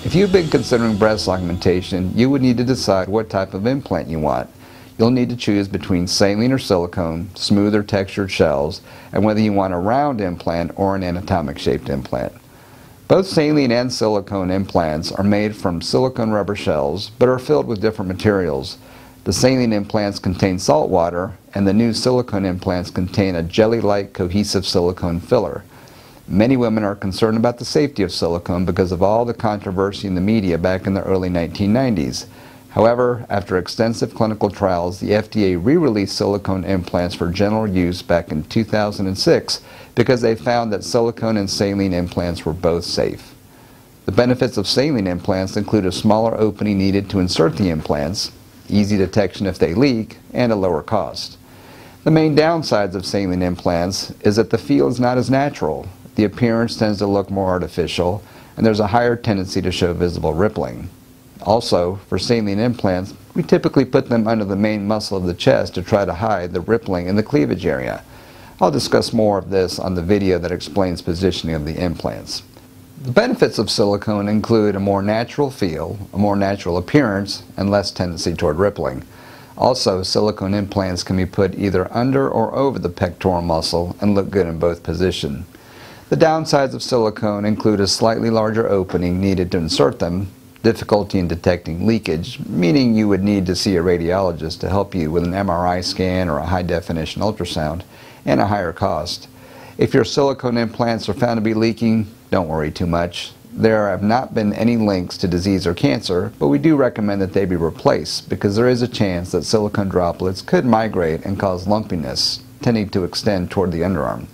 If you've been considering breast augmentation, you would need to decide what type of implant you want. You'll need to choose between saline or silicone, smooth or textured shells, and whether you want a round implant or an anatomic shaped implant. Both saline and silicone implants are made from silicone rubber shells, but are filled with different materials. The saline implants contain salt water, and the new silicone implants contain a jelly-like cohesive silicone filler. Many women are concerned about the safety of silicone because of all the controversy in the media back in the early 1990s. However, after extensive clinical trials, the FDA re-released silicone implants for general use back in 2006 because they found that silicone and saline implants were both safe. The benefits of saline implants include a smaller opening needed to insert the implants, easy detection if they leak, and a lower cost. The main downsides of saline implants is that the feel is not as natural. The appearance tends to look more artificial, and there's a higher tendency to show visible rippling. Also, for saline implants, we typically put them under the main muscle of the chest to try to hide the rippling in the cleavage area. I'll discuss more of this on the video that explains positioning of the implants. The benefits of silicone include a more natural feel, a more natural appearance, and less tendency toward rippling. Also, silicone implants can be put either under or over the pectoral muscle and look good in both positions. The downsides of silicone include a slightly larger opening needed to insert them, difficulty in detecting leakage, meaning you would need to see a radiologist to help you with an MRI scan or a high-definition ultrasound, and a higher cost. If your silicone implants are found to be leaking, don't worry too much. There have not been any links to disease or cancer, but we do recommend that they be replaced because there is a chance that silicone droplets could migrate and cause lumpiness, tending to extend toward the underarm.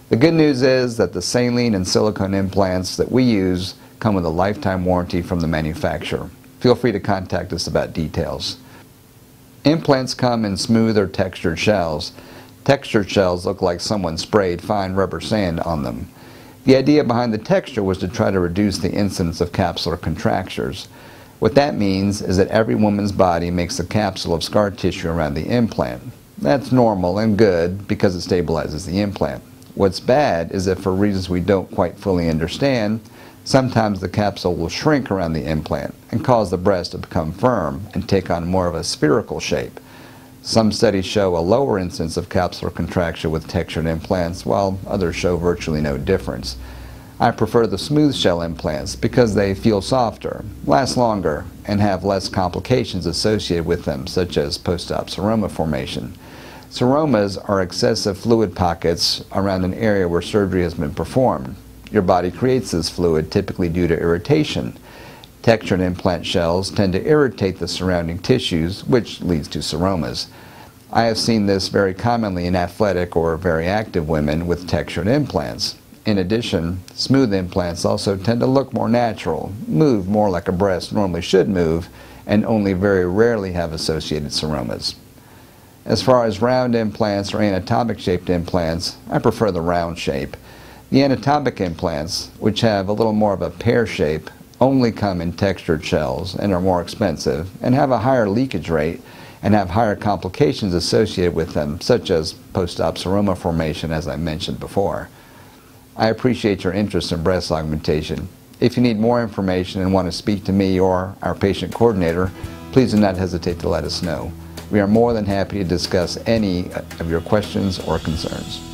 The good news is that the saline and silicone implants that we use come with a lifetime warranty from the manufacturer. Feel free to contact us about details. Implants come in smooth or textured shells. Textured shells look like someone sprayed fine rubber sand on them. The idea behind the texture was to try to reduce the incidence of capsular contractures. What that means is that every woman's body makes a capsule of scar tissue around the implant. That's normal and good because it stabilizes the implant. What's bad is that for reasons we don't quite fully understand, sometimes the capsule will shrink around the implant and cause the breast to become firm and take on more of a spherical shape. Some studies show a lower incidence of capsular contraction with textured implants, while others show virtually no difference. I prefer the smooth shell implants because they feel softer, last longer, and have less complications associated with them, such as post-op seroma formation. Seromas are excessive fluid pockets around an area where surgery has been performed. Your body creates this fluid typically due to irritation. Textured implant shells tend to irritate the surrounding tissues, which leads to seromas. I have seen this very commonly in athletic or very active women with textured implants. In addition, smooth implants also tend to look more natural, move more like a breast normally should move, and only very rarely have associated seromas. As far as round implants or anatomic shaped implants, I prefer the round shape. The anatomic implants, which have a little more of a pear shape, only come in textured shells and are more expensive and have a higher leakage rate and have higher complications associated with them, such as post-op seroma formation, as I mentioned before. I appreciate your interest in breast augmentation. If you need more information and want to speak to me or our patient coordinator, please do not hesitate to let us know. We are more than happy to discuss any of your questions or concerns.